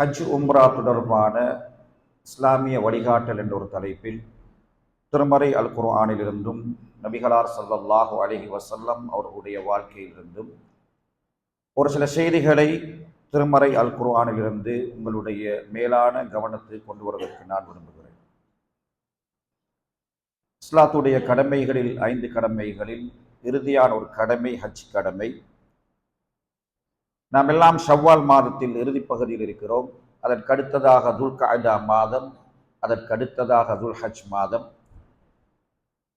ஹஜ் உம்ரா தொடர்பான இஸ்லாமிய வழிகாட்டல் என்ற ஒரு தலைப்பில் திருமறை அல் குர்ஆனிலிருந்தும் நபிகளார் ஸல்லல்லாஹு அலைஹி வஸல்லம் அவர்களுடைய வாழ்க்கையிலிருந்தும் ஒரு சில செய்திகளை திருமறை அல் குர்ஆனிலிருந்து உங்களுடைய மேலான கவனத்தை கொண்டு வருவதற்கு நான் விரும்புகிறேன். இஸ்லாத்துடைய கடமைகளில் 5 கடமைகளில் இறுதியான ஒரு கடமை ஹஜ் கடமை. நாம் எல்லாம் ஷவ்வால் மாதத்தில் இறுதி பகுதியில் இருக்கிறோம். அதற்கடுத்ததாக துல்கஅதா மாதம், அதற்கடுத்ததாக துல்ஹஜ் மாதம்.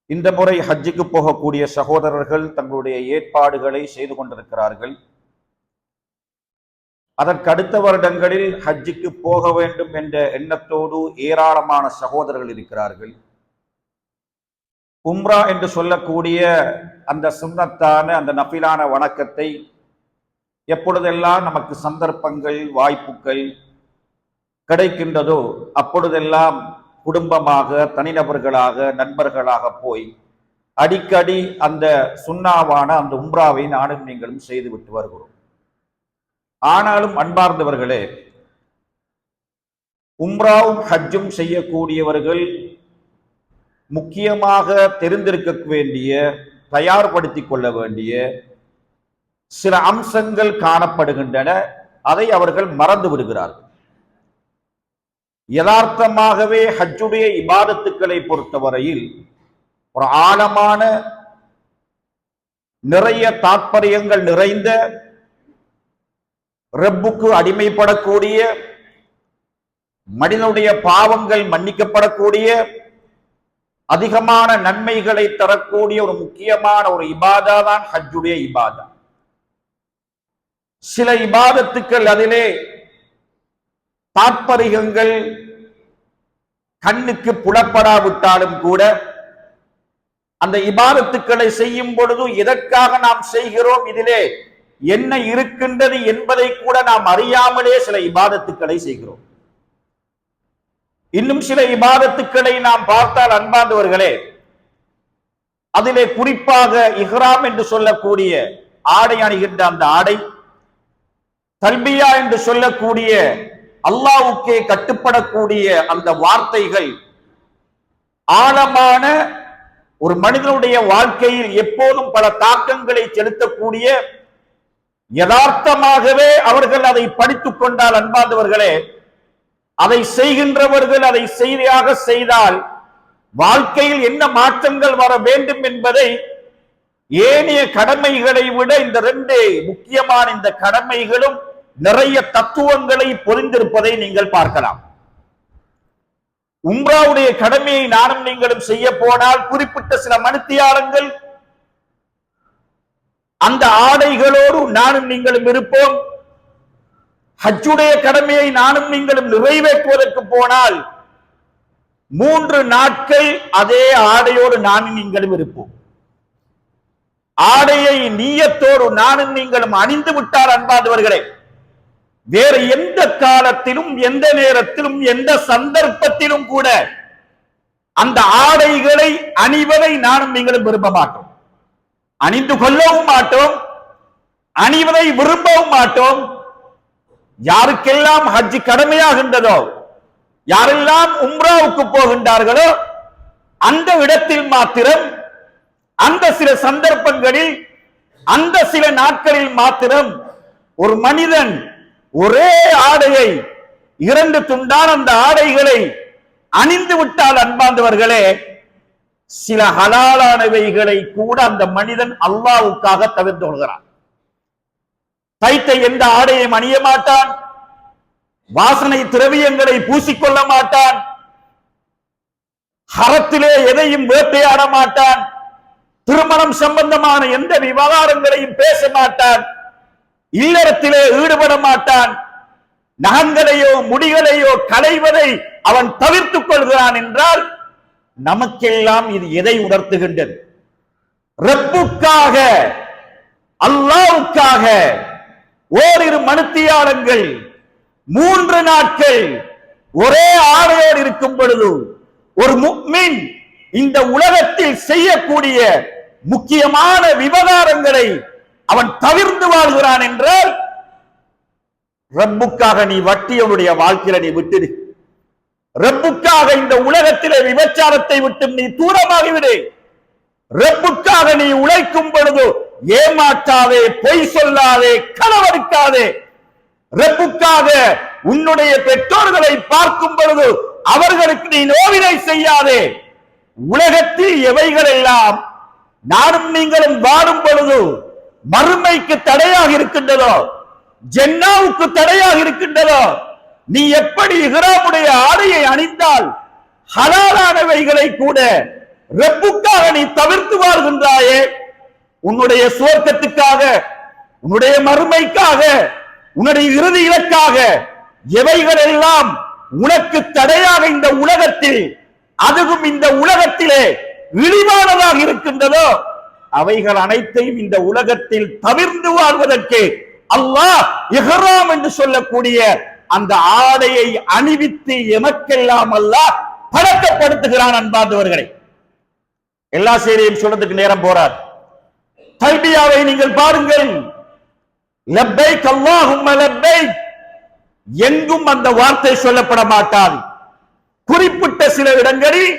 இந்த முறை ஹஜ்ஜுக்கு போகக்கூடிய சகோதரர்கள் தங்களுடைய ஏற்பாடுகளை செய்து கொண்டிருக்கிறார்கள். அதற்கடுத்த வருடங்களில் ஹஜ்ஜுக்கு போக வேண்டும் என்ற எண்ணத்தோடு ஏராளமான சகோதரர்கள் இருக்கிறார்கள். உம்ரா என்று சொல்லக்கூடிய அந்த சுன்னத்தான அந்த நஃபிலான வணக்கத்தை எப்பொழுதெல்லாம் நமக்கு சந்தர்ப்பங்கள் வாய்ப்புகள் கிடைக்கின்றதோ அப்பொழுதெல்லாம் குடும்பமாக, தனிநபர்களாக, நண்பர்களாக போய் அடிக்கடி அந்த சுன்னாவான அந்த உம்ராவை நானும் நீங்களும் செய்துவிட்டு வருகிறோம். ஆனாலும் அன்பார்ந்தவர்களே, உம்ராவும் ஹஜ்ஜும் செய்யக்கூடியவர்கள் முக்கியமாக தெரிந்திருக்க வேண்டிய, தயார்படுத்திக் கொள்ள வேண்டிய சில அம்சங்கள் காணப்படுகின்றன. அதை அவர்கள் மறந்து விடுகிறார்கள். யதார்த்தமாகவே ஹஜ்ஜுடைய இபாதத்துக்களை பொறுத்தவரையில் ஒரு ஆழமான, நிறைய தாற்பயங்கள் நிறைந்த, ரப்புக்கு அடிமைப்படக்கூடிய, மனிதனுடைய பாவங்கள் மன்னிக்கப்படக்கூடிய, அதிகமான நன்மைகளை தரக்கூடிய ஒரு முக்கியமான ஒரு இபாதா தான் ஹஜ்ஜுடைய இபாதா. சில இபாதத்துக்கள் அதிலே தாற்பயங்கள் கண்ணுக்கு புலப்படாவிட்டாலும் கூட அந்த இபாதத்துக்களை செய்யும் பொழுது எதற்காக நாம் செய்கிறோம், இதிலே என்ன இருக்கின்றது என்பதை கூட நாம் அறியாமலே சில இபாதத்துக்களை செய்கிறோம். இன்னும் சில இபாதத்துக்களை நாம் பார்த்தால் அன்பார்ந்தவர்களே, அதிலே குறிப்பாக இஹ்ராம் என்று சொல்லக்கூடிய ஆடை அணிகின்ற அந்த ஆடை, தல்பியா என்று சொல்லக்கூடிய அல்லாஹ்வுக்கே கட்டுப்படக்கூடிய அந்த வார்த்தைகள் ஆழமான ஒரு மனிதனுடைய வாழ்க்கையில் எப்போதும் பல தாக்கங்களை செலுத்தக்கூடிய, யதார்த்தமாகவே அவர்கள் அதை படித்துக் கொண்டால் அன்பார்ந்தவர்களே, அதை செய்கின்றவர்கள் அதை சரியாக செய்தால் வாழ்க்கையில் என்ன மாற்றங்கள் வர வேண்டும் என்பதை ஏனைய கடமைகளை விட இந்த 2 முக்கியமான இந்த கடமைகளும் நிறைய தத்துவங்களை பொதிந்திருப்பதை நீங்கள் பார்க்கலாம். உம்ராவுடைய கடமையை நானும் நீங்களும் செய்ய போனால் குறிப்பிட்ட சில மணித்தியாலங்கள் அந்த ஆடைகளோடு நானும் நீங்களும் இருப்போம். ஹஜ்ஜுடைய கடமையை நானும் நீங்களும் நிறைவேற்றுவதற்கு போனால் 3 நாட்கள் அதே ஆடையோடு நானும் நீங்களும் இருப்போம். ஆடையை நீயத்தோடு நானும் நீங்களும் அணிந்து விட்டால் அன்பார்ந்தவர்களே, வேறு எந்த காலத்திலும், எந்த நேரத்திலும், எந்த சந்தர்ப்பத்திலும் கூட அந்த ஆடைகளை அணிவதை நானும் நீங்களும் விரும்ப மாட்டோம். அணிந்து கொள்ளவும் மாட்டோம், அணிவதை விரும்பவும் மாட்டோம். யாருக்கெல்லாம் ஹஜ் கடமையாகின்றதோ, யாரெல்லாம் உம்ராவுக்கு போகின்றார்களோ அந்த இடத்தில் மாத்திரம், அந்த சில சந்தர்ப்பங்களில், அந்த சில நாட்களில் மாத்திரம் ஒரு மனிதன் ஒரே ஆடையை 2 துண்டான அந்த ஆடைகளை அணிந்து விட்டால் அன்பார்ந்தவர்களே, சில ஹலாலானவைகளை கூட அந்த மனிதன் அல்லாஹ்வுக்காக தவிர்த்து கொள்கிறான். தைத்த எந்த ஆடையும் அணிய மாட்டான், வாசனை திரவியங்களை பூசிக்கொள்ள மாட்டான், ஹரத்திலே எதையும் வேட்டையாட மாட்டான், திருமணம் சம்பந்தமான எந்த விவகாரங்களையும் பேச மாட்டான், இல்லறத்திலே ஈடுபட மாட்டான், நகங்களையோ முடிகளையோ களைவதை அவன் தவிர்த்துக் கொள்கிறான் என்றால் நமக்கெல்லாம் இது எதை உணர்த்துகின்றது? ரப்புக்காக, அல்லாஹ்வுக்காக ஓரிரு மணித்தியாலங்கள் 3 நாட்கள் ஒரே ஆடையோடு இருக்கும் பொழுது ஒரு முஃமின் இந்த உலகத்தில் செய்யக்கூடிய முக்கியமான விவகாரங்களை அவன் தவிர்த்து வாழ்கிறான் என்றால் ரப்புக்காக நீ வட்டியனுடைய வாழ்க்கையில நீ விட்டுடு. ரப்புக்காக இந்த உலகத்திலே விபச்சாரத்தை விட்டு நீ தூரமாகிவிடு. ரப்புக்காக நீ உழைக்கும் பொழுது ஏமாற்றாதே, பொய் சொல்லாதே, களவெடுக்காதே. ரப்புக்காக உன்னுடைய பெற்றோர்களை பார்க்கும் பொழுது அவர்களுக்கு நீ நோவினை செய்யாதே. உலகத்தில் எவைகள் எல்லாம் நானும் நீங்களும் வாடும் பொழுது மறுமைக்கு தடையாக இருக்கின்றதோ, ஜென்னாவுக்கு தடையாக இருக்கின்றதோ, நீ எப்படி இஹ்ராமுடைய ஆடையை அணிந்தால் ஹலாலானவைகளை கூட ரப்புக்காக நீ தவிர்த்து வாழ்கின்றாயே, உன்னுடைய சுவர்க்கத்துக்காக, உன்னுடைய மறுமைக்காக, உன்னுடைய இறுதி இலக்காக எவைகள் எல்லாம் உனக்கு தடையாக இந்த உலகத்தில், அதுவும் இந்த உலகத்திலே இழிவானதாக இருக்கின்றதோ அவைகள் அனைத்தையும் இந்த உலகத்தில் தவிர்த்து வாழ்வதற்கு அல்லாஹ் இஹ்ராம் என்று சொல்லக்கூடிய அந்த ஆடையை அணிவித்து எமக்கெல்லாம் அல்லாஹ் பழக்கப்படுத்துகிறான். அன்பார்ந்தவர்களே, எல்லா செய்தியும் சொல்றதுக்கு நேரம் போறார். தல்பியாவை நீங்கள் பாருங்கள். லப்பைக் அல்லாஹும்ம லப்பைக், எங்கும் அந்த வார்த்தை சொல்லப்பட மாட்டாது. குறிப்பிட்ட சில இடங்களில்,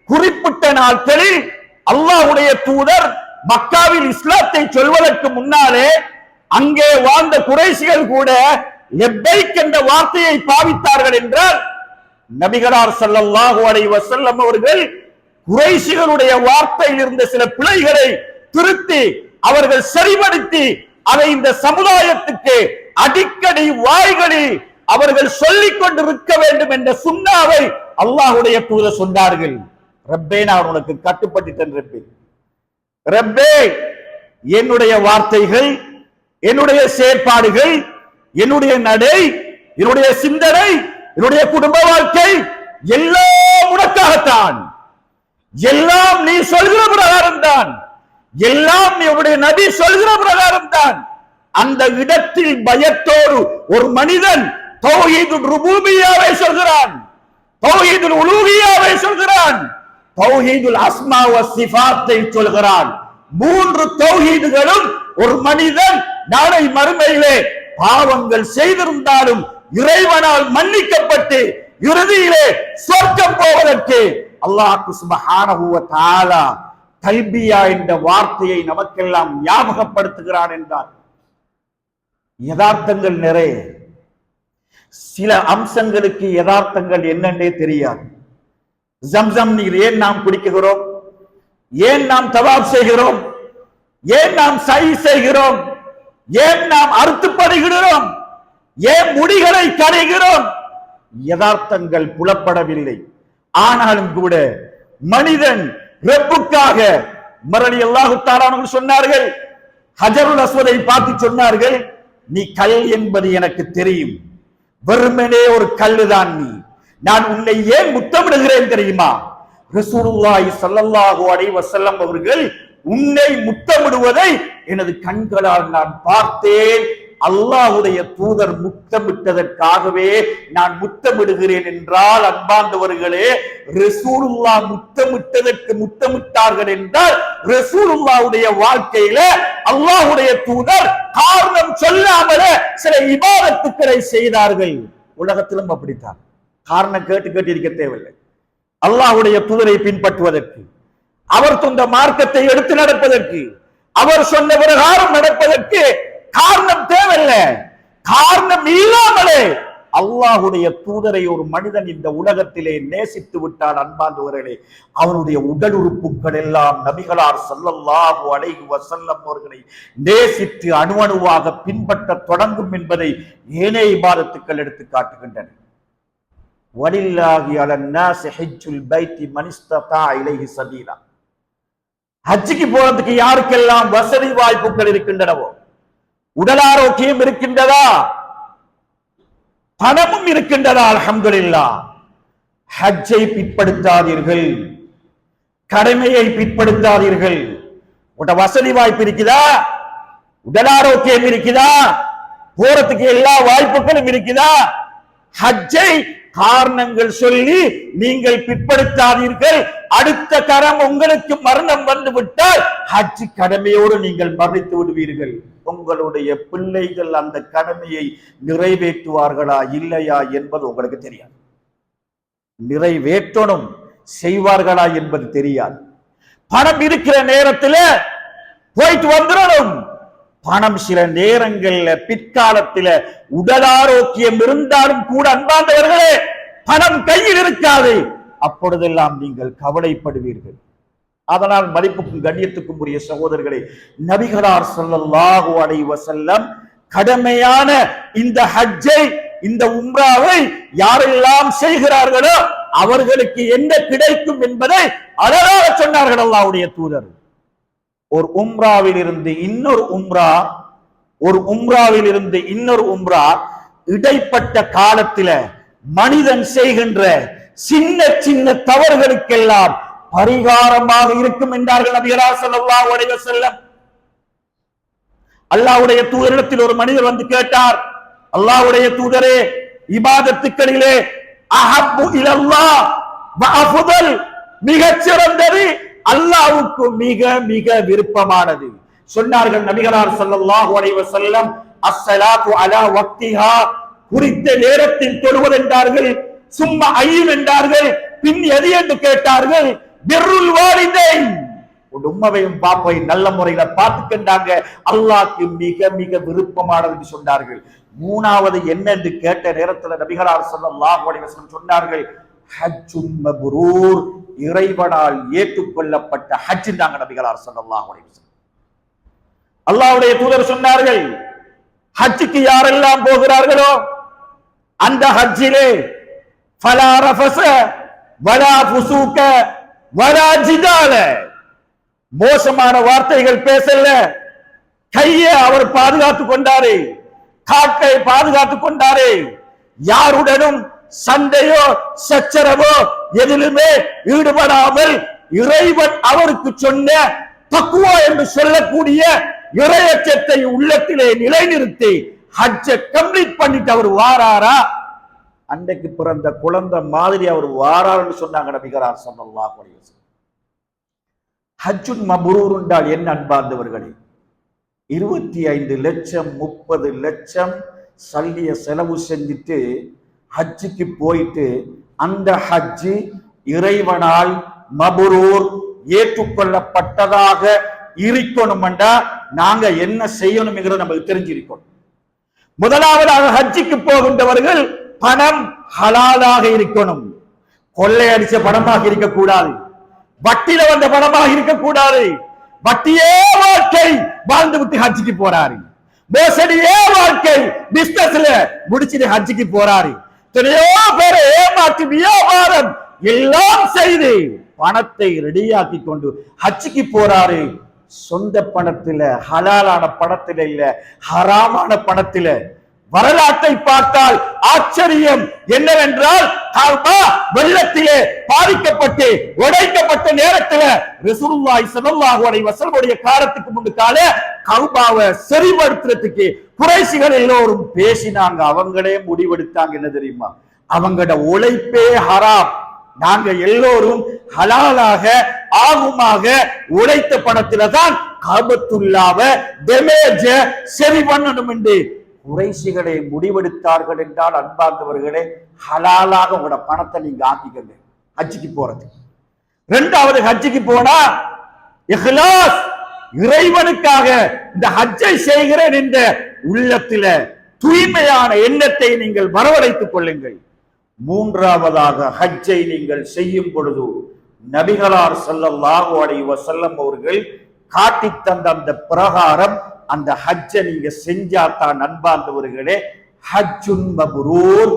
குறிப்பிட்ட நாட்களில் அல்லாஹ்வுடைய தூதர் மக்காவில் இஸ்லாத்தை சொல்வதற்கு முன்னாலே அங்கே வாழ்ந்த குறைஷிகள் கூட லப்பைக் என்ற வார்த்தையை பாவித்தார்கள் என்றால், நபிகளார் ஸல்லல்லாஹு அலைஹி வஸல்லம் அவர்கள் குறைஷிகளுடைய வார்த்தையில் இருந்த சில பிழைகளை திருத்தி அவர்கள் சரிபடுத்தி அதை இந்த சமுதாயத்துக்கு அடிக்கடி வாய்களில் அவர்கள் சொல்லிக் கொண்டிருக்க வேண்டும் என்ற சுன்னாவை அல்லாஹ்வுடைய தூதர் சொன்னார்கள். ரப்பே, நான் உனக்கு கட்டுப்பட்டுட்டேன். ரப்பே, என்னுடைய வார்த்தைகள், என்னுடைய செயற்பாடுகள், என்னுடைய நடை, என்னுடைய சிந்தனை, என்னுடைய குடும்ப வாழ்க்கை எல்லாம் உனக்காகத்தான். எல்லாம் நீ சொல்கிற பிரகாரம் தான். எல்லாம் உன்னுடைய நபி சொல்கிற பிரகாரம் தான். அந்த இடத்தில் பயத்தோடு ஒரு மனிதன் தௌஹீதுல் ருபூபிய்யாவை சொல்கிறான், தௌஹீதுல் உலூஹிய்யாவை சொல்கிறான், தௌஹீதுல் அஸ்மா வ சிஃபாத்தை சொல்கிறான். மூன்று தௌஹீதுகளும் ஒரு மனிதன் நாளை மறுமையிலே பாவங்கள் செய்திருந்தாலும் இறைவனால் மன்னிக்கப்பட்டு இறுதியிலே சொர்க்கம் போவதற்கு அல்லாஹ் சுப்ஹானஹு வ தஆலா தல்பியா என்ற வார்த்தையை நமக்கெல்லாம் ஞாபகப்படுத்துகிறான் என்றார். யதார்த்தங்கள் நிறைய. சில அம்சங்களுக்கு யதார்த்தங்கள் என்னன்னே தெரியாது. ஜம்சம் நீர் ஏன் நாம் குடிக்கிறோம்? ஏன் நாம் தவாப் செய்கிறோம்? ஏன் நாம் சை செய்கிறோம்? ஏன் நாம் அறுத்துப்படுகிறோம்? ஏன் முடிகளை கரைகிறோம்? யதார்த்தங்கள் புலப்படவில்லை. ஆனாலும் கூட மனிதன் ரப்புக்காக மரளி அல்லாஹு தஆலா அவர்கள் சொன்னார்கள், ஹஜருல் அஸ்வதை பார்த்து சொன்னார்கள், நீ கல் என்பது எனக்கு தெரியும், வெறுமனே ஒரு கல்லுதான் நீ. நான் உன்னை ஏன் முத்தமிடுகிறேன் தெரியுமா? ரசூலுல்லாஹி ஸல்லல்லாஹு அலைஹி வஸல்லம் அவர்கள் உன்னை முத்தமிடுவதை எனது கண்களால் நான் பார்த்தேன். அல்லாஹ்வுடைய தூதர் முத்தமிட்டதற்காகவே நான் முத்தமிடுகிறேன் என்றால், அன்பார்ந்தவர்களே, ரசூலுல்லாஹ் முத்தமிட்டதற்கு முத்தமிட்டார்கள் என்றால் ரசூலுல்லாஹ்வுடைய வாழ்க்கையில அல்லாஹ்வுடைய தூதர் காரணம் சொல்லாமலே சில இபாதத்துக்களை செய்தார்கள். உலகத்திலும் அப்படித்தான். காரணம் கேட்டு கேட்டு இருக்க தேவையில்லை. அல்லாஹ்வுடைய தூதரை பின்பற்றுவதற்கு, அவர் சொன்ன மார்க்கத்தை எடுத்து நடப்பதற்கு, அவர் சொன்ன பிரகாரம் நடப்பதற்கு காரணம் தேவையில்லை. காரணம் இல்லாமலே அல்லாஹ்வுடைய தூதரை ஒரு மனிதன் இந்த உலகத்திலே நேசித்து விட்டால், அன்பார்ந்தவர்களே, அவனுடைய உடல் உறுப்புகள் எல்லாம் நபிகளார் ஸல்லல்லாஹு அலைஹி வஸல்லம் அவர்களை நேசித்து அணுவணுவாக பின்பற்ற தொடங்கும் என்பதை ஏனைய இபாதத்துக்கள் எடுத்து காட்டுகின்றன. வலில்லாஹி அலன்னாஸி ஹஜ்ஜுல் பைத்தி மன் இஸ்ததா இலைஹி சபீலா. ஹஜ்ஜுக்கு போறதுக்கு யாருக்கெல்லாம் வசதி வாய்ப்புகள் இருக்கின்றனவோ, உடல் ஆரோக்கியம் இருக்கின்றதா, பணமும் இருக்கின்றதா, அல்ஹம்துலில்லாஹ். ஹஜ்ஜை பிற்படுத்தாதீர்கள், கடமையை பிற்படுத்தாதீர்கள். உட வசதி வாய்ப்பு இருக்குதா, உடல் ஆரோக்கியம் இருக்குதா, போறதுக்கு எல்லா வாய்ப்புகளும் இருக்குதா, ஹஜ்ஜை காரணங்கள் சொல்லி நீங்கள் பிற்படுத்தாதீர்கள். அடுத்த கரம் உங்களுக்கு மரணம் வந்து விட்டால் ஹஜ் கடமையோடு நீங்கள் மரணித்து விடுவீர்கள். உங்களுடைய பிள்ளைகள் அந்த கடமையை நிறைவேற்றுவார்களா இல்லையா என்பது உங்களுக்கு தெரியாது. நிறைவேற்றணும், செய்வார்களா என்பது தெரியாது. பணம் இருக்கிற நேரத்தில் போயிட்டு வந்துடணும். பணம் சில நேரங்கள்ல பிற்காலத்தில் உடல் ஆரோக்கியம் இருந்தாலும் கூட அன்பார்ந்தவர்களே பணம் கையில் இருக்காது. அப்பொழுதெல்லாம் நீங்கள் கவலைப்படுவீர்கள். அதனால் மதிப்புக்கும் கண்ணியத்துக்கும் உரிய சகோதரர்களே, நபிகளார் ஸல்லல்லாஹு அலைஹி வஸல்லம் கடமையான இந்த ஹஜ்ஜை, இந்த உம்ராவை யாரெல்லாம் செய்கிறார்களோ அவர்களுக்கு என்ன கிடைக்கும் என்பதை அழகாக சொன்னார்கள் அல்லாஹ்வுடைய தூதர். ஒரு உம்ராவில் இருந்து இன்னொரு உம்ரா, ஒரு உம்ராவில் இருந்து இன்னொரு உம்ரா இடைப்பட்ட காலத்தில மனிதன் செய்கின்ற சின்ன சின்ன தவறுகளுக்கெல்லாம் பரிகாரமாக இருக்கும் என்றார்கள் நபிகளார் ஸல்லல்லாஹு அலைஹி வஸல்லம். அல்லாஹ்வுடைய தூதரிடத்தில் ஒரு மனிதர் வந்து கேட்டார், அல்லாஹ்வுடைய தூதரே, இபாதத்துக்களிலே அஹப்பு இலல்லாஹ் வ அஃதல், மிகச் சிறந்தது, அல்லாஹ்வுக்கு மிக மிக விருப்பமானது. சொன்னார்கள் நபிகளார் ஸல்லல்லாஹு அலைஹி வஸல்லம், அஸ்ஸலாத்து அலா வக்திஹா, குறித்த நேரத்தில் தொழுவது என்றார்கள். சும்மா ஐயும் என்றார்கள். பின் எது என்று கேட்டார்கள். பிர்ருல் வாலிதைன், உம்மையும் பாப்பையும் நல்ல முறையில பார்த்துக்கின்றாங்க, அல்லாஹ்க்கு மிக மிக விருப்பமானது என்று சொன்னார்கள். மூணாவது என்ன என்று கேட்ட நேரத்தில் நபிகளார் ஸல்லல்லாஹு அலைஹி வஸல்லம் சொன்னார்கள், ஹஜ்ஜும் மப்ரூர், இறைவனால் ஏற்றுக்கொள்ளப்பட்ட ஹஜ் நாங்க நபிகளார் ஸல்லல்லாஹு அலைஹி வஸல்லம். அல்லாஹ்வுடைய தூதர் சொன்னார்கள், ஹஜ்ஜுக்கு யாரெல்லாம் போகிறார்களோ அந்த ஹஜ்ஜிலே ஃபலா ரஃபஸ வலா ஃபுசூக வலா ஜிதால, மோசமான வார்த்தைகள் பேசல, கையை அவர் பாதுகாத்துக் கொண்டாரே, காக்கை பாதுகாத்துக் கொண்டாரே, யாருடனும் சண்டையோ சச்சரவோ எதிலுமே ஈடுபடாமல் இறைவன் அவருக்கு சொன்ன தக்வா என்று சொல்லக்கூடிய இறையச்சத்தை உள்ளத்திலே நிலைநிறுத்தி ஹஜ்ஜை கம்ப்ளீட் பண்ணிட்டு அவர் வாராரா, அன்றைக்கு பிறந்த குழந்தை மாதிரி அவர் வாரார்னு சொன்னாங்க நபிகளார் ஸல்லல்லாஹு அலைஹி வஸல்லம். ஹஜ்ஜுன் மப்ரூர் என்றால் என்ன அன்பார்ந்தவர்களே? 25 லட்சம் 30 லட்சம் சல்லிய செலவு செஞ்சுட்டு ஹஜ்ஜுக்கு போயிட்டு அந்த ஹஜ்ஜு இறைவனால் மப்ரூர் ஏற்றுக்கொள்ளப்பட்டதாக இருக்கணும்டா நாங்க என்ன செய்யணும்ங்கிறது நமக்கு தெரிஞ்சிருக்கணும். முதலாவதாக ஹஜ்ஜுக்கு போகின்றவர்கள் பணம் ஹலாலாக இருக்கணும். கொள்ளையடிச்ச பணமாக இருக்கக்கூடாது, வட்டியில வந்த பணமாக இருக்கக்கூடாது. வட்டியே வாழ்க்கை வாழ்ந்து விட்டு ஹஜ்ஜுக்கு போறாரு, மோசடியே வாழ்க்கை பிசினஸ்ல முடிச்சுட்டு ஹஜ்ஜுக்கு போறாரு, எத்தனையோ பேரை ஏமாற்றி வியாபாரம் எல்லாம் செய்து பணத்தை ரெடியாக்கி கொண்டு ஹஜ்ஜுக்கு போறாரு. சொந்த பணத்தில, ஹலாலான பணத்தில இல்ல, ஹராமான பணத்தில. வரலாற்றை பார்த்தால் ஆச்சரியம் என்னவென்றால், காபா வெள்ளத்திலே பாதிக்கப்பட்டு உடைக்கப்பட்ட நேரத்தில் ரசூலுல்லாஹி ஸல்லல்லாஹு அலைஹி வஸல்லம் காலத்துக்கு முன்னுக்கால கௌபாவை சரிபடுத்துறதுக்கு குறைஷிகள் எல்லோரும் பேசினாங்க. அவங்களே முடிவெடுத்தாங்க. என்ன தெரியுமா? அவங்களோட உழைப்பே ஹராம், நாங்க எல்லோரும் ஹலாலாக ஆகுமாக உழைத்த பணத்தில தான் காபத்துல்லாவை டேமேஜ் சரி பண்ணணும் என்று குறைஷிகளை முடிவெடுத்தார்கள் என்றால் அன்பார்ந்தவர்களே, ஹலாலாக உங்களோட பணத்தை நீங்க ஆக்கிக்கங்க ஹஜ்ஜுக்கு போறது. இரண்டாவது, ஹஜ்ஜுக்கு போனா இஹ்லாஸ், இறைவனுக்காக இந்த ஹஜ்ஜை செய்கிறேன் என்ற உள்ளத்தில தூய்மையான எண்ணத்தை நீங்கள் வரவழைத்துக் கொள்ளுங்கள். மூன்றாவதாக, ஹஜ்ஜை நீங்கள் செய்யும் பொழுது நபிகளார் ஸல்லல்லாஹு அலைஹி வஸல்லம் அவர்கள் காட்டி தந்த அந்த பிரகாரம் அந்த ஹஜ்ஜை நீங்க செஞ்சாதான் அன்பார்ந்தவர்களே ஹஜ்ஜுன் மப்ரூர்,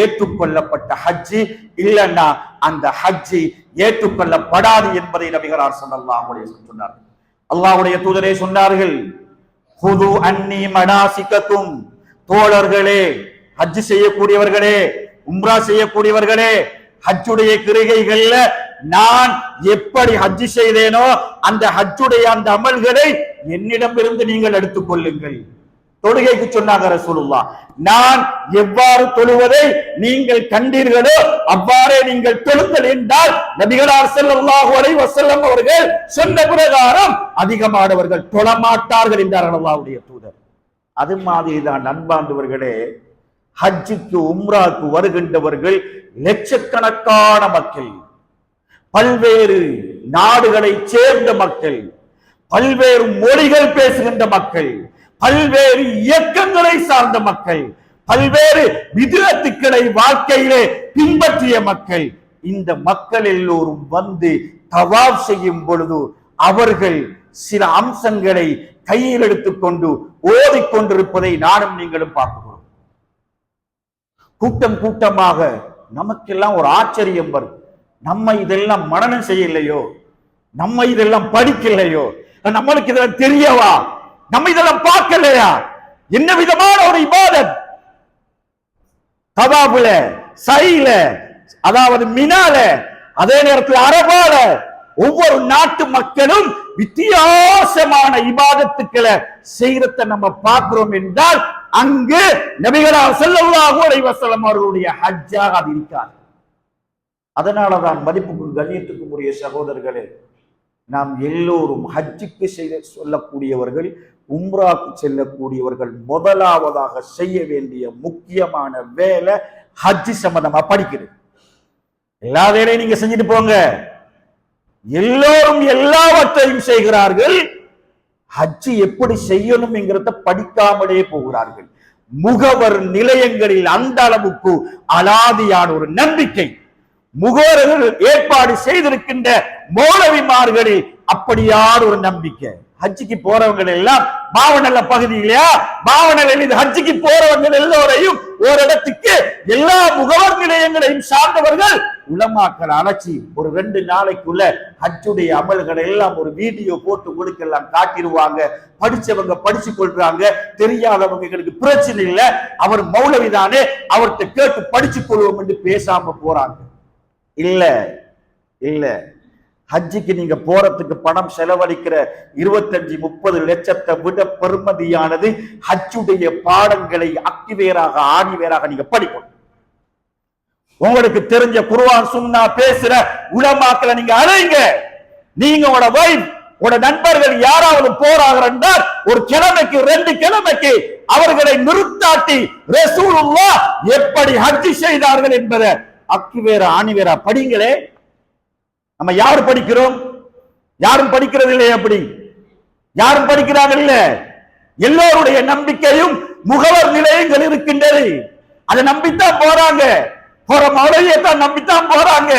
ஏற்றுக்கொள்ளப்பட்ட ஹஜ்ஜி. இல்லைன்னா அந்த ஹஜ்ஜி ஏற்றுக்கொள்ளப்படாது என்பதை நபிகளார் ஸல்லல்லாஹு அலைஹி வஸல்லம் சொன்னார்கள். அல்லாஹ்வுடைய தூதரே சொன்னார்கள், ஹுது அன்னி மனாசிகக்கும், தோழர்களே, ஹஜ் செய்யக்கூடியவர்களே, உம்ரா செய்யக்கூடியவர்களே, ஹஜ்ஜுடைய கிரிகைகள்ல நான் எப்படி ஹஜ் செய்தேனோ அந்த ஹஜ்ஜுடைய அந்த அமல்களை என்னிடமிருந்து நீங்கள் எடுத்துக் கொள்ளுங்கள். தொழுகைக்கு சொன்னாங்க ரசூலுல்லாஹ், நான் எவ்வாறு தொழுவதை நீங்கள் கண்டீர்களோ அவ்வாறே நீங்கள் தொழுங்கள் என்றால் நபிகளார் ஸல்லல்லாஹு அலைஹி வஸல்லம் அவர்கள் சொன்ன பிரகாரம் அதிகமானவர்கள் தொழமாட்டார்கள் என்றார்கள் அல்லாஹ்வுடைய தூதர். அது மாதிரிதான் அன்பார்ந்தவர்களே, ஹஜ்ஜுக்கு உம்ராக்கு வருகின்றவர்கள் லட்சக்கணக்கான மக்கள், பல்வேறு நாடுகளை சேர்ந்த மக்கள், பல்வேறு மொழிகள் பேசுகின்ற மக்கள், பல்வேறு இயக்கங்களை சார்ந்த மக்கள், பல்வேறு விதத்துக்களை வாழ்க்கையிலே பின்பற்றிய மக்கள், இந்த மக்கள் எல்லோரும் வந்து தவாப் செய்யும் பொழுது அவர்கள் சில அம்சங்களை கையில் எடுத்துக்கொண்டு ஓதிக்கொண்டிருப்பதை நானும் நீங்களும் பார்க்கிறோம். கூட்டம் கூட்டமாக நமக்கெல்லாம் ஒரு ஆச்சரியம் வரும். நம்ம இதெல்லாம் மனனம் செய்யலையோ, நம்ம இதெல்லாம் படிக்கலையோ, நம்மளுக்கு இதெல்லாம் தெரியவா, நம்ம இதெல்லாம் பார்க்கலையா? என்ன விதமான ஒரு இபாதத்! தவாபுல, சைல, அதாவது மினால, அதே நேரத்தில் அரபால ஒவ்வொரு நாட்டு மக்களும் வித்தியாசமான இபாதத்துக்களை செய்யறத நம்ம பார்க்கிறோம் என்றால் அங்கு நபிகளார் ஸல்லல்லாஹு அலைஹி வஸல்லம் அவர்களுடைய ஹஜ்ஜாக அது இருக்காது. அதனாலதான் மதிப்புக்கும் கண்ணியத்துக்கும் உரிய சகோதரர்களே, நாம் எல்லோரும் ஹஜ்ஜுக்கு சொல்லக்கூடியவர்கள், உம்ராக்கு செல்லக்கூடியவர்கள் முதலாவதாக செய்ய வேண்டிய முக்கியமான வேலை ஹஜ்ஜு சம்பந்தமா படிக்கிறது. எல்லா வேலையும் நீங்க செஞ்சுட்டு போங்க, எல்லோரும் எல்லாவற்றையும் செய்கிறார்கள், ஹஜ்ஜு எப்படி செய்யணும் என்கிறத படிக்காமலே போகிறார்கள். முகவர் நிலையங்களில் அந்த அளவுக்கு அலாதியான ஒரு நம்பிக்கை, முகவர்கள் ஏற்பாடு செய்திருக்கின்ற மௌலவிமார்களில் அப்படியான ஒரு நம்பிக்கை. ஹஜ்ஜுக்கு போறவங்க எல்லாம் பாவநல்ல பகுதியிலயா, பாவநல்ல ஹஜ்ஜுக்கு போறவங்க எல்லோரையும் ஒரு இடத்துக்கு எல்லா முகவர் நிலையங்களையும் சார்ந்தவர்கள் உலமாக்கள் அழைச்சி ஒரு 2 நாளைக்குள்ள ஹஜ்ஜுடைய அமல்களை எல்லாம் ஒரு வீடியோ போட்டு கொடுக்கலாம் காட்டிடுவாங்க. படிச்சவங்க படிச்சு கொள்றாங்க, தெரியாதவங்களுக்கு பிரச்சனை இல்லை, அவர் மௌலவிதானே, அவர்கிட்ட கேட்டு படிச்சு கொள்வோம் என்று பேசாம போறாங்க. இல்ல இல்ல, ஹஜ்ஜுக்கு நீங்க போறதுக்கு பணம் செலவழிக்கிற 25-30 லட்சத்தை விட பெருமதியானது ஹஜ்ஜுடைய பாடங்களை அக்கிவேராக ஆணிவேராக நீங்க படிக்கணும். உங்களுக்கு தெரிஞ்ச குர்ஆன் சுன்னா பேசுற உலமாக்களை நீங்க அழைங்க. நீங்க உங்களோட வைஃப், உங்களோட நண்பர்கள் யாராவது போறாங்க என்றால் ஒரு கிழமைக்கு 2 கிழமைக்கு அவர்களை நிறுத்தாட்டி ரசூலுல்லாஹ் எப்படி ஹஜ் செய்தார்கள் என்பதை அக்கிவேரா ஆணிவேரா படிங்களே. நம்ம யாரு படிக்கிறோம்? யாரும் படிக்கிறது இல்லை. அப்படி யாரும் படிக்கிறாங்க இல்ல. எல்லோருடைய நம்பிக்கையும் முகவர் நிலையங்கள் இருக்கின்றது, அதை நம்பித்தான் போறாங்க, போற மௌலவியத்தான் நம்பித்தான் போறாங்க.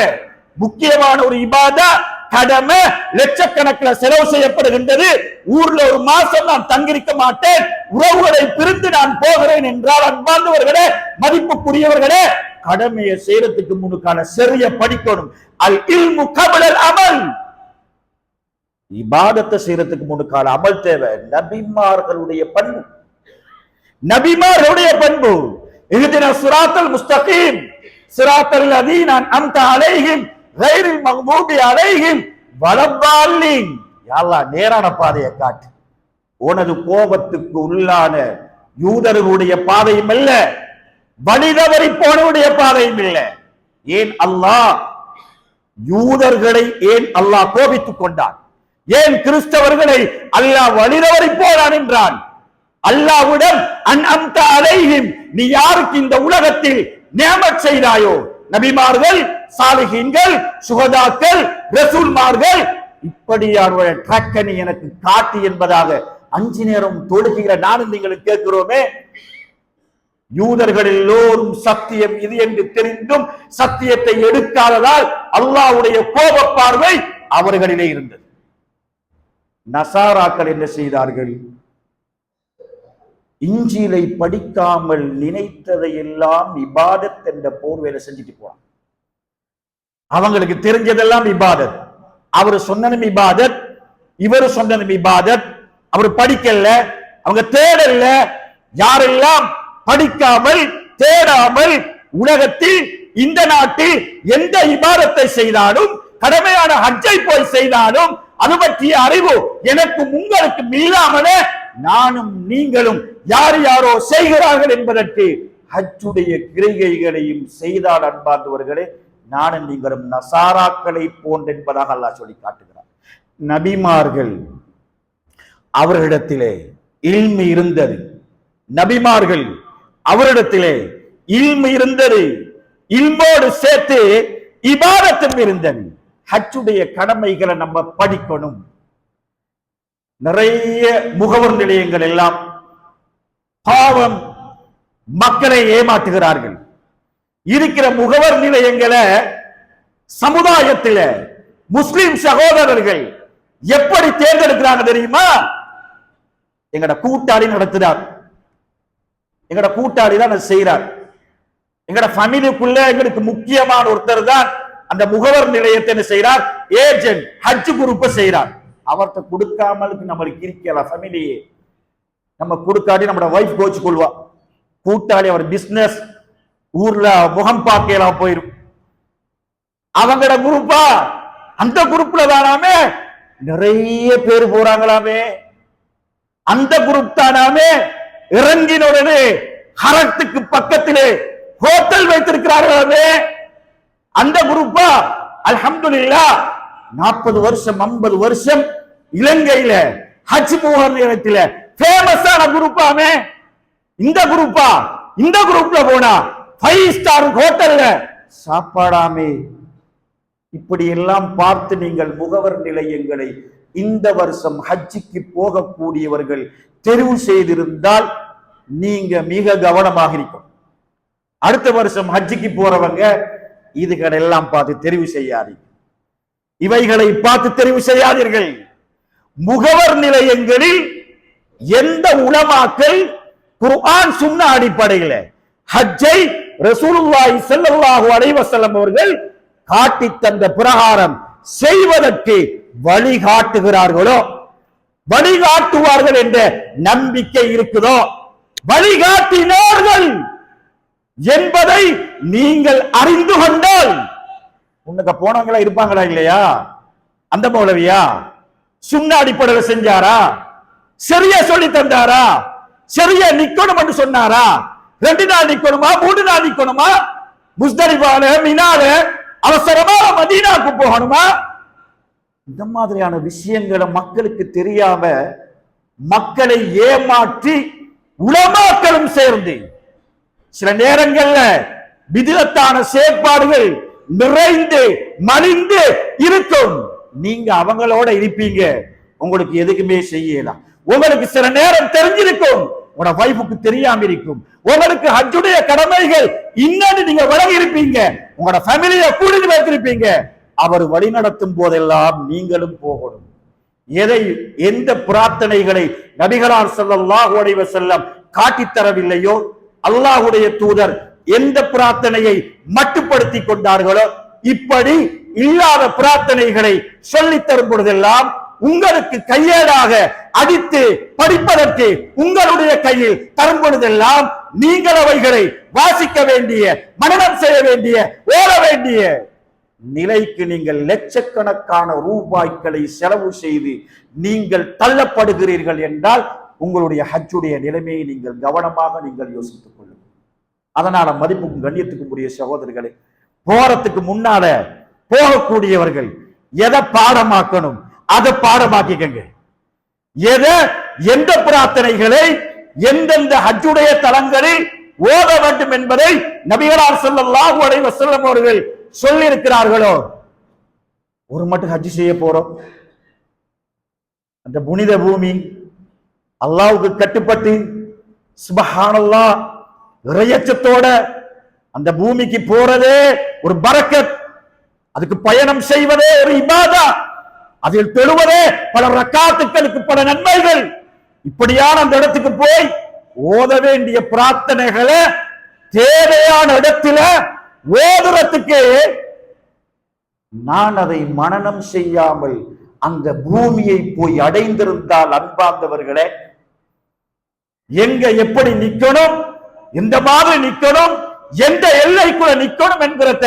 முக்கியமான ஒரு இபாதா கடமை லட்சக்கணக்கில் செலவு செய்யப்படுகின்றது. ஊர்ல ஒரு மாசம் நான் தங்கிருக்க மாட்டேன், உறவுகளை பிரிந்து நான் போகிறேன் என்றால் அன்பார்ந்தவர்களே, மதிப்புக்குரியவர்களே, கடமையை செய்யறதுக்கு முன்னுக்கான சரியா படிக்கணும். அல் இல்மு கபலல் அமல், இபாதத்தை செய்யறதுக்கு முன்னுக்கான அமல் தேவை. நபிமார்களுடைய பண்பு, நபிமார்களுடைய பண்பு. இஹ்தினா ஸிராத்தல் முஸ்தகீம் ஸிராத்தல் லதீன அன்அம்த அலைஹிம் கைரில் மக்தூபி அலைஹிம் வலத்தாலின். யா அல்லாஹ், நேரான பாதையை காட்டு. உனது கோபத்துக்கு உள்ளான யூதர்களுடைய பாதையும் அல்ல, வழிதவறி போனவுடைய பாதையும் இல்லை. ஏன் அல்லாஹ் யூதர்களை ஏன் அல்லாஹ் கோபித்துக் கொண்டான்? ஏன் கிறிஸ்தவர்களை அல்லாஹ் வழிதவறி போனான் என்றான்? அல்லாஹ்விடம் அன்அம்த அலைஹிம், நீ யாருக்கு இந்த உலகத்தில் நியமத் செய்தாயோ, நபிமார்கள், சாலிஹீன்கள், சுஹதாக்கள், ரசூல்மார்கள், இப்படியான ட்ரக்கை நீ எனக்கு காட்டு என்பதாக 5 நேரம் தொழுகிற நானும் நீங்களும் கேட்கிறோமே. யூதர்கள் எல்லோரும் சத்தியம் இது என்று தெரிந்தும் சத்தியத்தை எடுக்காததால் அல்லாஹ்வுடைய கோப பார்வை அவர்களிலே இருந்தது. நசாராக்கள் என்ன செய்தார்கள்? இஞ்சிலை படிக்காமல் நினைத்ததை எல்லாம் இபாதத் என்ற போர்வையில செஞ்சுட்டு போனாங்க. அவங்களுக்கு தெரிஞ்சதெல்லாம் இபாதத், அவரு சொன்னதும் இபாதத், இவரு சொன்னதும் இபாதத். அவர் படிக்கல, அவங்க தேடல. யாரெல்லாம் படிக்காமல் தேடாமல் உலகத்தில் இந்த நாட்டில் எந்த இபாதத்தை செய்தாலும், கடமையான ஹஜ்ஜை போய் செய்தாலும், அது பற்றிய அறிவு எனக்கும் உங்களுக்கும் இல்லாமலே நானும் நீங்களும் யார் யாரோ செய்கிறார்கள் என்பதற்கு ஹஜ்ஜுடைய கிரிகைகளையும் செய்தால் அன்பார்ந்தவர்களே நானும் நீங்களும் நசாராக்களை போன்ற என்பதாக அல்லாஹ் சொல்லி காட்டுகிறார். நபிமார்கள் அவர்களிடத்திலே இல்மு இருந்தது. நபிமார்கள் அவரிடத்திலே இல்மு இருந்தது. இல்மோடு சேர்த்து இபாதத்தும் இருந்தது. ஹஜ்ஜுடைய கடமைகளை நம்ம படிக்கணும். நிறைய முகவர் நிலையங்கள் எல்லாம் பாவம் மக்களை ஏமாற்றுகிறார்கள். இருக்கிற முகவர் நிலையங்களை சமுதாயத்தில் முஸ்லிம் சகோதரர்கள் எப்படி தேர்ந்தெடுக்கிறாங்க தெரியுமா? எங்கட கூட்டாளி நடத்துறார், எங்கட கூட்டாளி தான் செய்யறார். எங்கட ஃபேமிலிக்குள்ள எங்களுக்கு முக்கியமான ஒருத்தர் தான் அந்த முகவர் நிலையத்தை செய்யறார், ஏஜென்ட் ஹஜ் குரூப்பை செய்யறார். அவர்கிட்ட கொடுக்காமலுக்கு நம்மளுக்கு இருக்கலாம் ஃபேமிலியே. நம்ம கொடுக்காட்டி நம்மளோட வைஃப் கோச்சு கொள்வா. கூட்டாளி அவர் பிசினஸ் ஊர்ல முகம் பார்க்கலாம் போயிரும். அவங்களோட குரூப்பா அந்த குரூப்ல தானாமே நிறைய பேர் போறாங்களாமே. அந்த குரூப் தானாமே இறங்கின உடனே ஹரத்துக்கு பக்கத்திலே ஹோட்டல் வைத்திருக்கிறார்களாமே. அந்த குரூப்பா அல்ஹம்துலில்லாஹ் 40 வருஷம் 50 வருஷம் இலங்கையில ஹஜ் முகவர் நிலையத்தில ஃபேமஸான குரூப்பாமே. இந்த குரூப்பா இந்த குரூப்ல போனா 5 ஸ்டார் ஹோட்டல்ல சாப்பாடாமே. இப்படி எல்லாம் பார்த்து நீங்கள் முகவர் நிலையங்களை இந்த வருஷம் ஹஜ்ஜிக்கு போகக்கூடியவர்கள் தெரிவு செய்திருந்தால் நீங்க மிக கவனமாக இருக்கும். அடுத்த வருஷம் ஹஜ்ஜிக்கு போறவங்க இதுகளை எல்லாம் பார்த்து தெரிவு செய்யாதீர்கள். இவைகளை பார்த்து தெரிவு செய்யாதீர்கள். முகவர் நிலையங்களில் எந்த உலமாக்கள் குர்ஆன் சுன்னா அடிப்படையில் ஹஜ்ஜை ரசூலுல்லாஹி ஸல்லல்லாஹு அலைஹி வஸல்லம் அவர்கள் காட்டி தந்த பிரகாரம் செய்வதற்கு வழிகாட்டுகிறார்களோ, வழிகாட்டுவார்கள் என்ற நம்பிக்கை இருக்குதோ, வழிகாட்டினார்கள் என்பதை நீங்கள் அறிந்து கொண்டால் உனக்கு போனவங்களா இருப்பாங்களா இல்லையா? அந்த மௌலவியா சுன்னா அடிப்படையில் செஞ்சாரா? சரியா சொல்லி தந்தாரா? சரியா நிக்கணும் என்று சொன்னாரா? 2 நாள் நிக்கணுமா 3 நாள் நிக்கணுமா? முஸ்தலிஃபால மினால அவசரமா மதீனாவுக்கு போகணுமா? இந்த மாதிரியான விஷயங்களை மக்களுக்கு தெரியாம மக்களை ஏமாற்றி உலமாக்களும் சேர்ந்து சில நேரங்கள்ல விதிலத்தான செயற்பாடுகள் நிறைந்து மலிந்து இருக்கும். நீங்க அவங்களோட இருப்பீங்க, உங்களுக்கு எதுக்குமே செய்யலாம். உங்களுக்கு சில நேரம் தெரிஞ்சிருக்கும், உங்களோட வைஃபுக்கு தெரியாம இருக்கும். உங்களுக்கு ஹஜ்ஜுடைய கடமைகள் இன்னொன்று நீங்க விலகி இருப்பீங்க, உங்களோட ஃபேமிலியை கூட்டிட்டு வைத்திருப்பீங்க. அவர் வழி நடத்தும் போதெல்லாம் நீங்களும் போகணும். எந்த பிரார்த்தனைகளை நபிகளார் ஸல்லல்லாஹு அலைஹி வஸல்லம் காட்டித் தரவில்லையோ, அல்லாஹ்வுடைய தூதர் எந்த பிரார்த்தனையை மட்டுப்படுத்தி கொண்டார்களோ, இப்படி இல்லாத பிரார்த்தனைகளை சொல்லித் தரும் பொழுதெல்லாம் உங்களுக்கு கையேடாக அடித்து படிப்பதற்கு உங்களுடைய கையில் தரும் பொழுதெல்லாம் நீங்கள் அவைகளை வாசிக்க வேண்டிய, மனனம் செய்ய வேண்டிய, ஓட வேண்டிய நிலைக்கு நீங்கள் லட்சக்கணக்கான ரூபாய்களை செலவு செய்து நீங்கள் தள்ளப்படுகிறீர்கள் என்றால் உங்களுடைய ஹஜ்ஜுடைய நிலைமையை நீங்கள் கவனமாக நீங்கள் யோசித்துக் கொள்ளுங்கள். அதனால மதிப்புக்கும் கண்ணியத்துக்கும் உரிய சகோதரர்களே, போறதுக்கு முன்னால போகக்கூடியவர்கள் எதை பாடமாக்கணும் அதை பாடமாக்கிக்கங்க. எந்த பிரார்த்தனைகளை எந்தெந்த ஹஜ்ஜுடைய தலங்களில் ஓத வேண்டும் என்பதை நபிகளார் ஸல்லல்லாஹு அலைஹி வஸல்லம் அவர்கள் சொல்லி இருக்கிறார்களோ, ஒரு மட்டும் ஹஜ் செய்ய போறோம். அந்த புனித பூமி அல்லாஹ்வுக்கு கட்டுப்பட்டு சுப்ஹானல்லாஹ் இறையச்சத்தோட அந்த பூமிக்கு போறதே ஒரு பரக்கத். அதுக்கு பயணம் செய்வதே ஒரு இபாதா. அதில் தொழுவதே பல ரக்காத்துக்களுக்கு பல நன்மைகள். இப்படியான அந்த இடத்துக்கு போய் ஓத வேண்டிய பிரார்த்தனைகளை தேவையான இடத்துல ஓதுறதுக்கு நான் அதை மனனம் செய்யாமல் அந்த பூமியை போய் அடைந்திருந்தால் அன்பார்ந்தவர்களே, எங்க எப்படி நிக்கணும், எந்த மாதிரி நிக்கணும், எந்த எல்லைக்குள்ள நிக்கணும் என்கிறத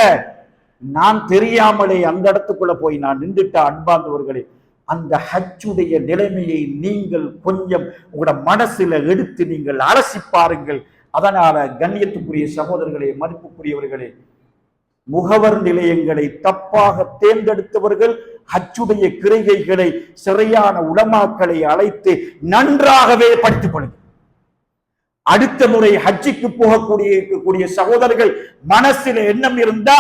நான் தெரியாமலே அந்த இடத்துக்குள்ள போய் நான் நின்றுட்ட அன்பார்ந்தவர்களே, அந்த ஹஜ்ஜுடைய நிலைமையை நீங்கள் கொஞ்சம் உங்களோட மனசுல எடுத்து நீங்கள் அலசி பாருங்கள். அதனால கண்ணியத்துக்குரிய சகோதரர்களே, மதிப்புக்குரியவர்களே, முகவர் நிலையங்களை தப்பாக தேர்ந்தெடுத்தவர்கள் ஹஜ்ஜுடைய கிரைகைகளை சரியான உலமாக்களை அழைத்து நன்றாகவே படித்துக் கொள்ளுங்கள். அடுத்த முறை ஹஜ்ஜுக்கு போகக்கூடிய சகோதரர்கள் மனசில் எண்ணம் இருந்தா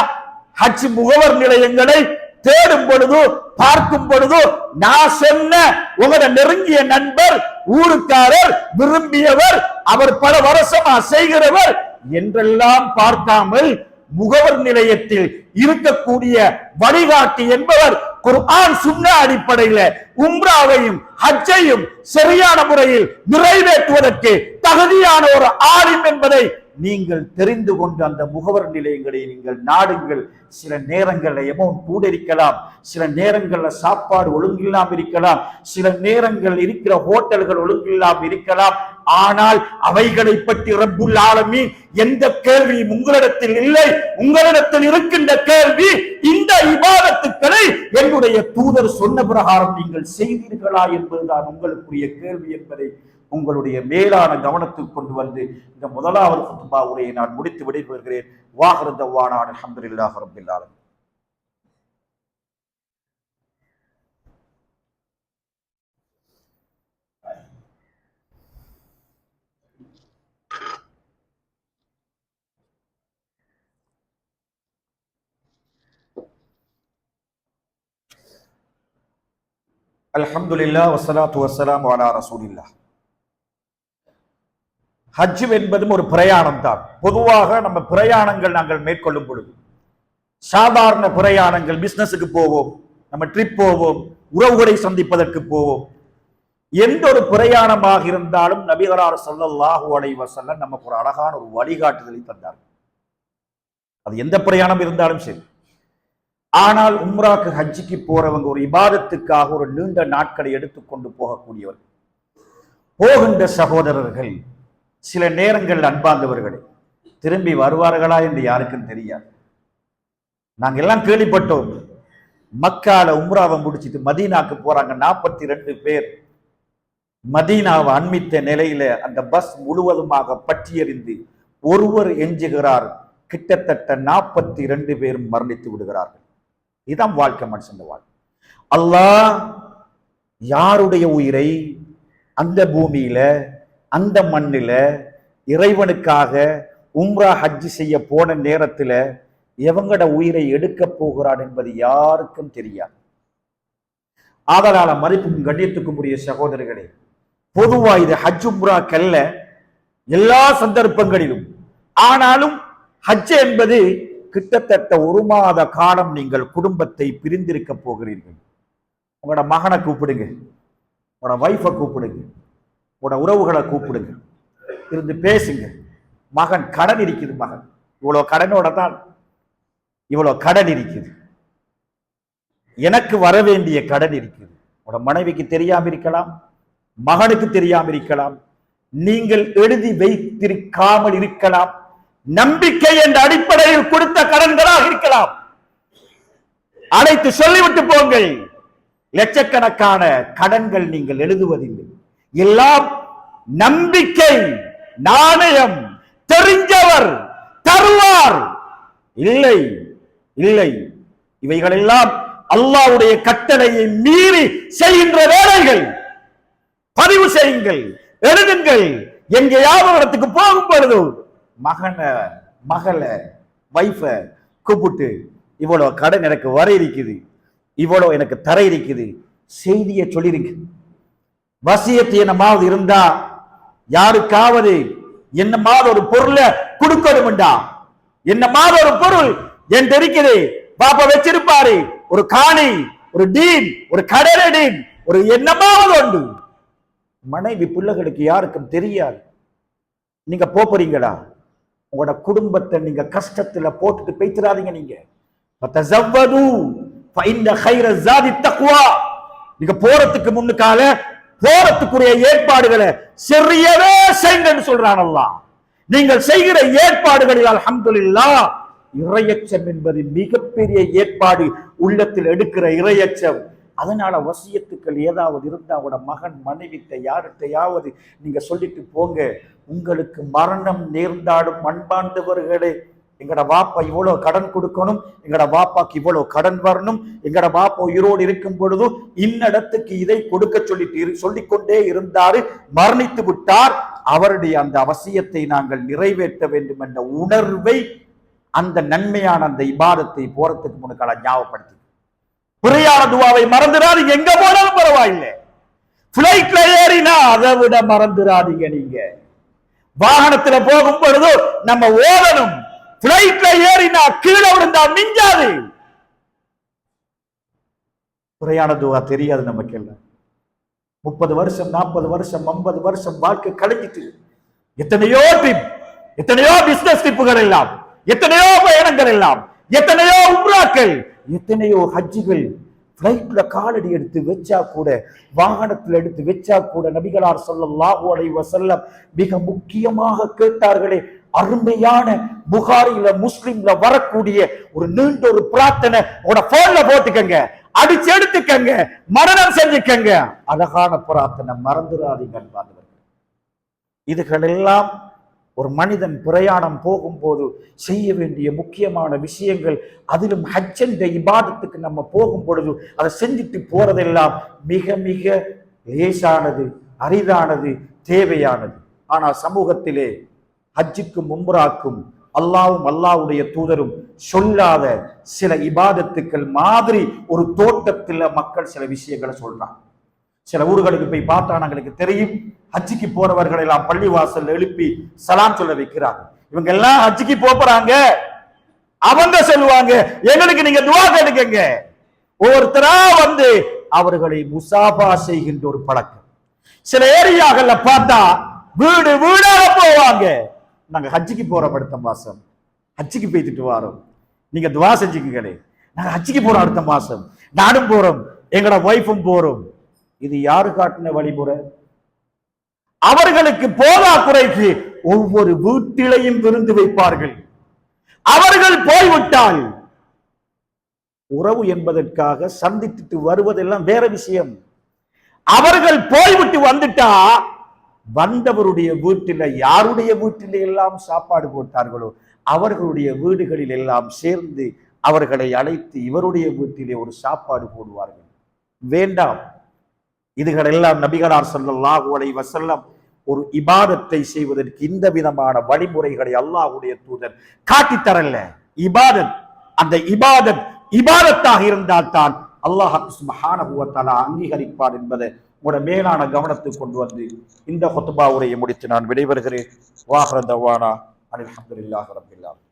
ஹஜ் முகவர் நிலையங்களை தேடும் பொழுது பார்க்கும் பொழுது நான் சொன்ன உங்களோட நெருங்கிய நண்பர், ஊருக்காரர், விரும்பியவர், அவர் பல வருஷமா செய்கிறவர் என்றெல்லாம் பார்க்காமல் முகவர் நிலையத்தில் இருக்கக்கூடிய வழிகாட்டி என்பவர் குர்ஆன் சுன்னா அடிப்படையில் உம்ராவையும் ஹஜ்ஜையும் சரியான முறையில் நிறைவேற்றுவதற்கு தகுதியான ஒரு ஆலிம் என்பதை நீங்கள் தெரிந்து கொண்டு அந்த முகவர் நிலையங்களை நீங்கள் நாடுங்கள். சில நேரங்களில் எமௌண்ட் கூட இருக்கலாம், சில நேரங்களில் சாப்பாடு ஒழுங்கில்லாமல் இருக்கலாம், சில நேரங்கள் இருக்கிற ஹோட்டல்கள் ஒழுங்கில்லாமல் இருக்கலாம். ஆனால் அவைகளை பற்றி ரப்புல் ஆலமீன் எந்த கேள்வியும் உங்களிடத்தில் இல்லை. உங்களிடத்தில் இருக்கின்ற கேள்வி, இந்த இபாதத்துக்களை என்னுடைய தூதர் சொன்ன பிரகாரம் நீங்கள் செய்தீர்களா என்பதுதான் உங்களுக்குரிய கேள்வி என்பதை உங்களுடைய மேலான கவனத்துக்கு கொண்டு வந்து இந்த முதலாவது குத்பா உரையை நான் முடித்து விடைபெறுகிறேன். வாஹிரு தஅவானா அல்ஹம்துலில்லாஹி ரப்பில் ஆலமீன். அல்ஹம்துலில்லாஹ் வஸ்ஸலாத்து வஸ்ஸலாமு அலா ரசூலில்லாஹ். ஹஜ் என்பதும் ஒரு பிரயாணம் தான். பொதுவாக நம்ம பிரயாணங்கள் நாங்கள் மேற்கொள்ளும் பொழுது சாதாரண பிரயாணங்கள், பிசினஸுக்கு போவோம், நம்ம ட்ரிப் போவோம், உறவுகளை சந்திப்பதற்கு போவோம். எந்த ஒரு பிரயாணமாக இருந்தாலும் நபிகளார் ஸல்லல்லாஹு அலைஹி வஸல்லம் நமக்கு ஒரு அழகான ஒரு வழிகாட்டுதலை தந்தார். அது எந்த பிரயாணம் இருந்தாலும் சரி. ஆனால் உம்ராக்கு ஹஜ்ஜிக்கு போறவங்க ஒரு இபாதத்துக்காக ஒரு நீண்ட நாட்களை எடுத்துக்கொண்டு போகக்கூடியவர் போகின்ற சகோதரர்கள் சில நேரங்கள் அன்பார்ந்தவர்களே திரும்பி வருவார்களா என்று யாருக்கும் தெரியாது. நாங்க எல்லாம் கேள்விப்பட்டோம், மக்கால உம்ராவை முடிச்சிட்டு மதீனாக்கு போறாங்க 42 பேர். மதீனாவை அண்மித்த நிலையில அந்த பஸ் முழுவதுமாக பற்றியறிந்து ஒருவர் எஞ்சுகிறார். கிட்டத்தட்ட 42 பேரும் மரணித்து விடுகிறார்கள். இதுதான் வாழ்க்கை, மனுஷன் வாழ்க்கை. அல்லாஹ் யாருடைய உயிரை அந்த பூமியில அந்த மண்ணில இறைவனுக்காக உம்ரா ஹஜ் செய்ய போன நேரத்துல எவங்கட உயிரை எடுக்க போகிறான் என்பது யாருக்கும் தெரியாது. ஆதலால மதிப்புக்கும் கண்ணியத்துக்கும் உரிய சகோதரர்களே, பொதுவா இது ஹஜ் உம்ராக்கல்ல எல்லா சந்தர்ப்பங்களிலும். ஆனாலும் ஹஜ் என்பது கிட்டத்தட்ட 1 மாத காலம் நீங்கள் குடும்பத்தை பிரிந்திருக்க போகிறீர்கள். உங்களோட மகனை கூப்பிடுங்க, உங்களோட வைஃபை கூப்பிடுங்க, உங்களோட உறவுகளை கூப்பிடுங்க, இருந்து பேசுங்க. மகன் கடன் இருக்குது, மகன் இவ்வளவு கடனோட தான் இவ்வளவு கடன் இருக்குது, எனக்கு வர வேண்டிய கடன் இருக்குது. உங்களோட மனைவிக்கு தெரியாம இருக்கலாம், மகனுக்கு தெரியாம இருக்கலாம், நீங்கள் எழுதி வைத்திருக்காமல் இருக்கலாம், நம்பிக்கை என்ற அடிப்படையில் கொடுத்த கடன்களாக இருக்கலாம். அழைத்து சொல்லிவிட்டு போங்கள். லட்சக்கணக்கான கடன்கள் நீங்கள் எழுதுவதில்லை, எல்லாம் நம்பிக்கை, நாணயம், தெரிஞ்சவர் தருவார். இல்லை இல்லை, இவைகளெல்லாம் அல்லாஹ்வுடைய கட்டளையை மீறி செய்கின்ற வேலைகள். பதிவு செய்யுங்கள், எழுதுங்கள். எங்கேயாவது இடத்துக்கு போகும் பொழுது மகனை, மகளை, வைஃப கூப்பிட்டு இவ்வளவு கடன் எனக்கு வர இருக்குது, இவ்வளவு எனக்கு தர இருக்குது, செய்தியை சொல்லிருங்க. வசியத்து என்னமாவது இருந்தா யாருக்காவது என்னமாவது ஒரு பொருளை கொடுக்கணும்டா, என்னமாவது ஒரு பொருள் என் இருக்குது பாப்பா வச்சிருப்பாரு, ஒரு காணி, ஒரு டீன், ஒரு கடலை டீன், ஒரு என்னமாவது உண்டு. மனைவி பிள்ளைகளுக்கு யாருக்கும் தெரியாது. நீங்க போறீங்களா, உங்களோட குடும்பத்தை நீங்க கஷ்டத்துல போட்டுட்டு பேய்த்திராதீங்க. நீங்க நீங்க போறதுக்கு முன்னுக்கால போறதுக்குரிய ஏற்பாடுகளை சரியவே செய்யுங்கன்னு சொல்றான் அல்லாஹ். நீங்கள் செய்கிற ஏற்பாடுகளில் அல்ஹம்துலில்லாஹ் இறையச்சம் என்பது மிகப்பெரிய ஏற்பாடு. உள்ளத்தில் எடுக்கிற இறையச்சம் அதனால வசியத்துக்கள் ஏதாவது இருந்தா அவட மகன் மனைவிட்ட யார்கிட்டையாவது நீங்க சொல்லிட்டு போங்க. உங்களுக்கு மரணம் நேர்ந்தாலும் அன்பாண்டவர்களே, எங்கட வாப்பா இவ்வளவு கடன் கொடுக்கணும், எங்கட வாப்பாக்கு இவ்வளவு கடன் வரணும், எங்கட வாப்பா உயிரோடு இருக்கும் பொழுது இன்னிடத்துக்கு இதை கொடுக்க சொல்லிக்கொண்டே இருந்தாரு, மரணித்து விட்டார், அவருடைய அந்த அவசியத்தை நாங்கள் நிறைவேற்ற வேண்டும் என்ற உணர்வை, அந்த நன்மையான அந்த இபாதத்தை போறதுக்கு முன்னால ஞாபகப்படுத்தி புரியாத துவாவை மறந்துடாதீங்க. எங்க போனாலும் பரவாயில்லை. பிளைட்ல ஏறினா அதை விட மறந்துடாதீங்க. நீங்க வாகனத்துல போகும் பொழுது நம்ம ஓடணும். பிளைட்ல ஏறினா கீழே விழுந்தா மிஞ்சாது. புரியாத துவா தெரியாது நமக்கு எல்லாம். 30 வருஷம் 40 வருஷம் 50 வருஷம் வாழ்க்கை கழிஞ்சிட்டு எத்தனையோ ட்ரிப், எத்தனையோ பிசினஸ் ட்ரிப்புகள் எல்லாம், எத்தனையோ பயணங்கள் எல்லாம், எத்தனையோ உம்ராக்கள், எத்தனையோ ஹஜ்ஜுகள். பிளைட்ல காலடி எடுத்து வச்சா கூட, வாகனத்தில் எடுத்து வச்சா கூட நபிகளார் ஸல்லல்லாஹு அலைஹி வஸல்லம் மிக முக்கியமாக கேட்டார்களே, அருமையான புகாரில முஸ்லிம்ல வரக்கூடிய ஒரு நீண்ட ஒரு பிரார்த்தனை உங்களோட போன்ல போட்டுக்கங்க, அடிச்சு எடுத்துக்கங்க, மரணம் செஞ்சுக்கங்க. அழகான பிரார்த்தனை, மறந்துடாதீங்க. இதுகள் எல்லாம் ஒரு மனிதன் பிரயாணம் போகும்போது செய்ய வேண்டிய முக்கியமான விஷயங்கள். அதிலும் ஹஜ் என்ற இபாதத்துக்கு நம்ம போகும் பொழுது அதை செஞ்சுட்டு போறதெல்லாம் மிக மிக லேசானது, அரிதானது, தேவையானது. ஆனா சமூகத்திலே ஹஜ்ஜுக்கும் உம்ராக்கும் அல்லாவும் அல்லாவுடைய தூதரும் சொல்லாத சில இபாதத்துக்கள் மாதிரி ஒரு தோட்டத்தில் மக்கள் சில விஷயங்களை சொல்றாங்க. சில ஊர்களுக்கு போய் பார்த்தா எங்களுக்கு தெரியும், ஹஜ்ஜிக்கு போறவர்கள் எல்லாம் பள்ளிவாசல் எழுப்பி சலாம் சொல்ல வைக்கிறாங்க. இவங்க எல்லாம் ஹஜ்ஜிக்கு போறாங்க, அவங்க சொல்லுவாங்க எங்களுக்கு நீங்க துவா கேட்டுக்கங்க. ஒவ்வொருத்தரா வந்து அவர்களை முசாபா செய்கின்ற ஒரு பழக்கம். சில ஏரியாக்கள்ல பார்த்தா வீடு வீடாக போவாங்க. நாங்க ஹஜ்ஜிக்கு போறோம், அடுத்த மாசம் ஹஜ்ஜிக்கு போய்த்துட்டு வரோம், நீங்க துவா செஞ்சுக்கங்களே. நாங்க ஹஜ்ஜிக்கு போறோம் அடுத்த மாசம், நானும் போறோம், எங்களோட ஒய்ஃபும் போறோம். இது யாரு காட்டின வழிமுறை? அவர்களுக்கு போதா குறைக்கு ஒவ்வொரு வீட்டிலையும் விருந்து வைப்பார்கள். அவர்கள் போய்விட்டால் உறவு என்பதற்காக சந்தித்துட்டு வருவதெல்லாம் வேற விஷயம். அவர்கள் போய்விட்டு வந்துட்டா வந்தவருடைய வீட்டில, யாருடைய வீட்டில எல்லாம் சாப்பாடு போட்டார்களோ அவர்களுடைய வீடுகளில் எல்லாம் சேர்ந்து அவர்களை அழைத்து இவருடைய வீட்டிலே ஒரு சாப்பாடு போடுவார்கள். வேண்டாம். இதுகளெல்லாம் நபிகளார் ஸல்லல்லாஹு அலைஹி வஸல்லம் ஒரு இபாதத்தை செய்வதற்கு இந்த விதமான வழிமுறைகளை அல்லாஹ்வுடைய தூதர் காட்டித்தரல. இபாதத், அந்த இபாதத் இபாதத்தாக இருந்தால் தான் அல்லாஹ் சுப்ஹானஹு வ தஆலா அங்கீகரிப்பார் என்பதை உங்களோட மேலான கவனத்துக்கு கொண்டு வந்து இந்த ஹுத்பா உரையை முடித்து நான் விடைபெறுகிறேன். வாஹிரு தவானா அல்ஹம்துலில்லாஹி ரப்பில் ஆலமீன்.